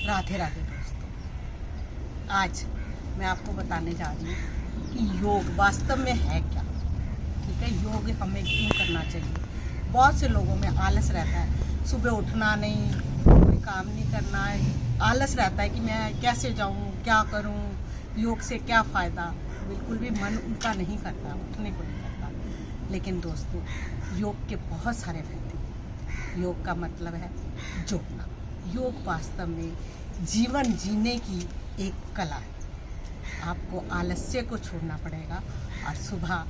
राधे राधे दोस्तों। आज मैं आपको बताने जा रही हूँ कि योग वास्तव में है क्या। ठीक है, योग हमें क्यों करना चाहिए। बहुत से लोगों में आलस रहता है, सुबह उठना नहीं, कोई काम नहीं करना है, आलस रहता है कि मैं कैसे जाऊँ, क्या करूँ, योग से क्या फ़ायदा। बिल्कुल भी मन उनका नहीं करता, उठने को नहीं करता। लेकिन दोस्तों, योग के बहुत सारे फायदे हैं। योग का मतलब है जोड़ना। योग वास्तव में जीवन जीने की एक कला है। आपको आलस्य को छोड़ना पड़ेगा और सुबह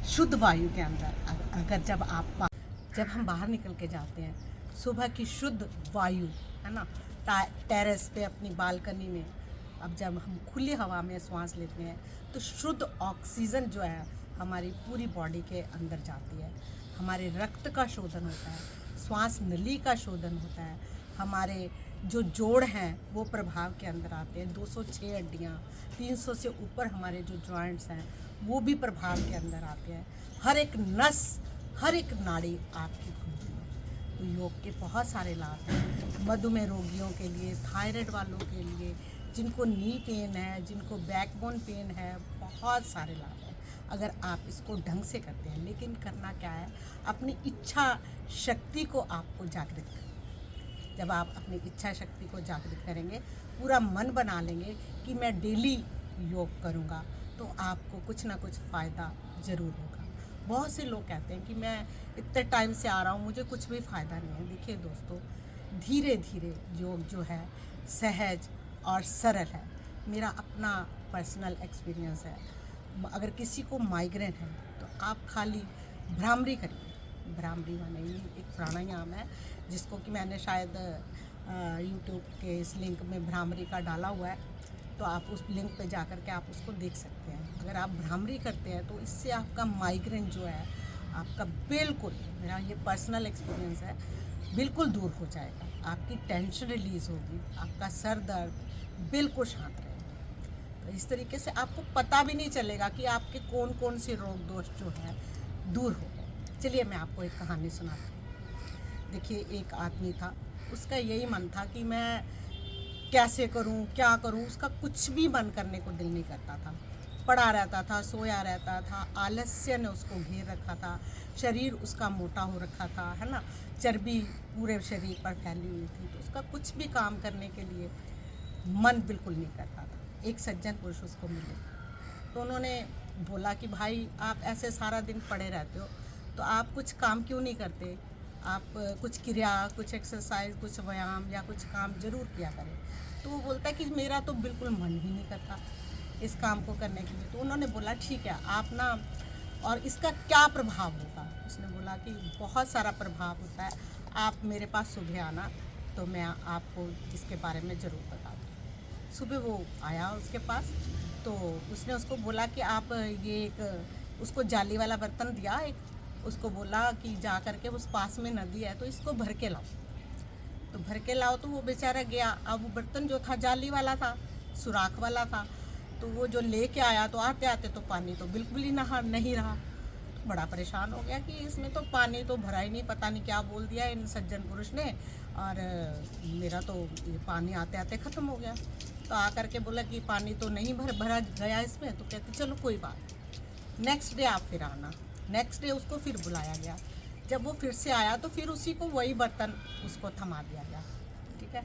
शुद्ध वायु के अंदर अगर जब हम बाहर निकल के जाते हैं, सुबह की शुद्ध वायु है ना, टेरेस पे अपनी बालकनी में, अब जब हम खुली हवा में श्वास लेते हैं तो शुद्ध ऑक्सीजन जो है हमारी पूरी बॉडी के अंदर जाती है। हमारे रक्त का शोधन होता है, श्वास नली का शोधन होता है, हमारे जो जोड़ हैं वो प्रभाव के अंदर आते हैं। 206 हड्डियाँ, 300 से ऊपर हमारे जो जॉइंट्स हैं वो भी प्रभाव के अंदर आते हैं। हर एक नस, हर एक नाड़ी आपकी खुलती है। तो योग के बहुत सारे लाभ हैं। मधुमेह रोगियों के लिए, थायराइड वालों के लिए, जिनको नी पेन है, जिनको बैकबोन पेन है, बहुत सारे लाभ हैं अगर आप इसको ढंग से करते हैं। लेकिन करना क्या है, अपनी इच्छा शक्ति को आपको जागृत करना। जब आप अपनी इच्छा शक्ति को जागृत करेंगे, पूरा मन बना लेंगे कि मैं डेली योग करूँगा, तो आपको कुछ ना कुछ फ़ायदा ज़रूर होगा। बहुत से लोग कहते हैं कि मैं इतने टाइम से आ रहा हूँ, मुझे कुछ भी फ़ायदा नहीं है। देखिए दोस्तों, धीरे धीरे योग जो है सहज और सरल है। मेरा अपना पर्सनल एक्सपीरियंस है। अगर किसी को माइग्रेन है तो आप खाली भ्रामरी करिए। भ्रामरी माने ये एक प्राणायाम है जिसको कि मैंने शायद यूट्यूब के इस लिंक में भ्रामरी का डाला हुआ है, तो आप उस लिंक पे जाकर के आप उसको देख सकते हैं। अगर आप भ्रामरी करते हैं तो इससे आपका माइग्रेन जो है आपका बिल्कुल, मेरा ये पर्सनल एक्सपीरियंस है, बिल्कुल दूर हो जाएगा। आपकी टेंशन रिलीज़ होगी, आपका सर दर्द बिल्कुल शांत रहेगा। तो इस तरीके से आपको पता भी नहीं चलेगा कि आपके कौन कौन से रोग दोष जो है दूर हो गए। चलिए मैं आपको एक कहानी सुनाती हूँ। देखिए, एक आदमी था, उसका यही मन था कि मैं कैसे करूं, क्या करूं। उसका कुछ भी मन करने को दिल नहीं करता था। पड़ा रहता था, सोया रहता था, आलस्य ने उसको घेर रखा था, शरीर उसका मोटा हो रखा था, है ना, चर्बी पूरे शरीर पर फैली हुई थी। तो उसका कुछ भी काम करने के लिए मन बिल्कुल नहीं करता था। एक सज्जन पुरुष उसको मिले, तो उन्होंने बोला कि भाई, आप ऐसे सारा दिन पड़े रहते हो, तो आप कुछ काम क्यों नहीं करते। आप कुछ क्रिया, कुछ एक्सरसाइज, कुछ व्यायाम या कुछ काम ज़रूर किया करें। तो वो बोलता है कि मेरा तो बिल्कुल मन ही नहीं करता इस काम को करने के लिए। तो उन्होंने बोला ठीक है, आप ना, और इसका क्या प्रभाव होगा। उसने बोला कि बहुत सारा प्रभाव होता है, आप मेरे पास सुबह आना, तो मैं आपको इसके बारे में ज़रूर बता दूँ। सुबह वो आया उसके पास, तो उसने उसको बोला कि आप ये एक, उसको जाली वाला बर्तन दिया एक, उसको बोला कि जा करके उस पास में नदी है तो इसको भर के लाओ। तो भर के लाओ, तो वो बेचारा गया। अब वो बर्तन जो था जाली वाला था, सुराख वाला था, तो वो जो लेके आया तो आते आते तो पानी तो बिल्कुल ही नहीं रहा। तो बड़ा परेशान हो गया कि इसमें तो पानी तो भरा ही नहीं, पता नहीं क्या बोल दिया इन सज्जन पुरुष ने, और मेरा तो ये पानी आते आते ख़त्म हो गया। तो आकर के बोला कि पानी तो नहीं भरा गया इसमें। तो कहते चलो कोई बात, नेक्स्ट डे आप फिर आना। नेक्स्ट डे उसको फिर बुलाया गया। जब वो फिर से आया तो फिर उसी को वही बर्तन उसको थमा दिया गया। ठीक है,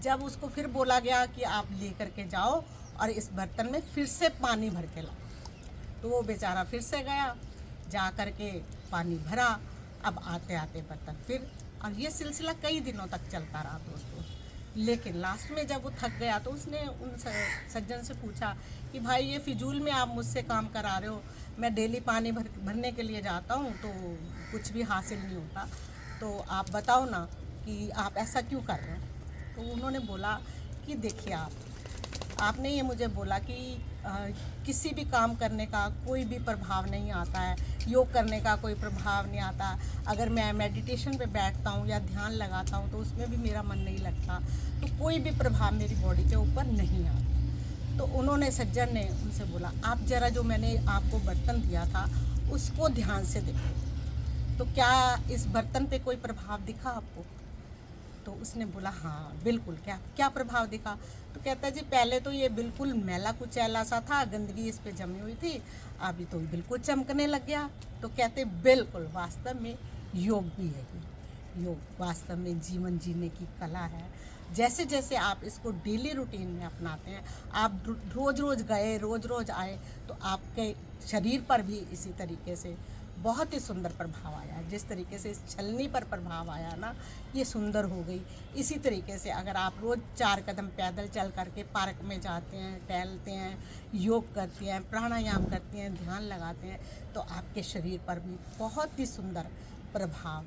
जब उसको फिर बोला गया कि आप ले करके जाओ और इस बर्तन में फिर से पानी भर के लाओ, तो वो बेचारा फिर से गया, जा कर के पानी भरा। अब आते आते बर्तन फिर, और ये सिलसिला कई दिनों तक चलता रहा दोस्तों। लेकिन लास्ट में जब वो थक गया तो उसने उन सज्जन से पूछा कि भाई, ये फिजूल में आप मुझसे काम करा रहे हो, मैं डेली पानी भरने के लिए जाता हूँ तो कुछ भी हासिल नहीं होता, तो आप बताओ ना कि आप ऐसा क्यों कर रहे हो। तो उन्होंने बोला कि देखिए, आपने ये मुझे बोला कि किसी भी काम करने का कोई भी प्रभाव नहीं आता है, योग करने का कोई प्रभाव नहीं आता। अगर मैं मेडिटेशन पे बैठता हूँ या ध्यान लगाता हूँ तो उसमें भी मेरा मन नहीं लगता, तो कोई भी प्रभाव मेरी बॉडी के ऊपर नहीं आता। तो उन्होंने, सज्जन ने उनसे बोला, आप ज़रा जो मैंने आपको बर्तन दिया था उसको ध्यान से देखो, तो क्या इस बर्तन पे कोई प्रभाव दिखा आपको। तो उसने बोला हाँ बिल्कुल, क्या क्या प्रभाव दिखा? तो कहता है जी पहले तो ये बिल्कुल मैला कुचैला सा था, गंदगी इस पे जमी हुई थी, अभी तो बिल्कुल चमकने लग गया। तो कहते बिल्कुल वास्तव में योग भी है ये, योग वास्तव में जीवन जीने की कला है। जैसे जैसे आप इसको डेली रूटीन में अपनाते हैं, आप रोज़ रोज़ गए, रोज़ रोज़ आए, तो आपके शरीर पर भी इसी तरीके से बहुत ही सुंदर प्रभाव आया। जिस तरीके से इस छलनी पर प्रभाव आया ना, ये सुंदर हो गई। इसी तरीके से अगर आप रोज़ 4 कदम पैदल चल करके पार्क में जाते हैं, टहलते हैं, योग करते हैं, प्राणायाम करते हैं, ध्यान लगाते हैं, तो आपके शरीर पर भी बहुत ही सुंदर प्रभाव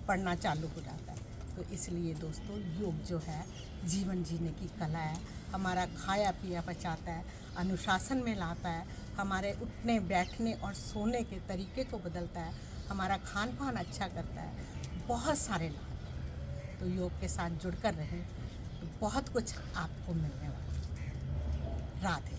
पड़ना चालू हो जाता है। तो इसलिए दोस्तों योग जो है जीवन जीने की कला है, हमारा खाया पिया बचाता है, अनुशासन में लाता है, हमारे उठने बैठने और सोने के तरीके को बदलता है, हमारा खान पान अच्छा करता है, बहुत सारे लाभ हैं। तो योग के साथ जुड़कर रहें तो बहुत कुछ आपको मिलने वाला है। राधे।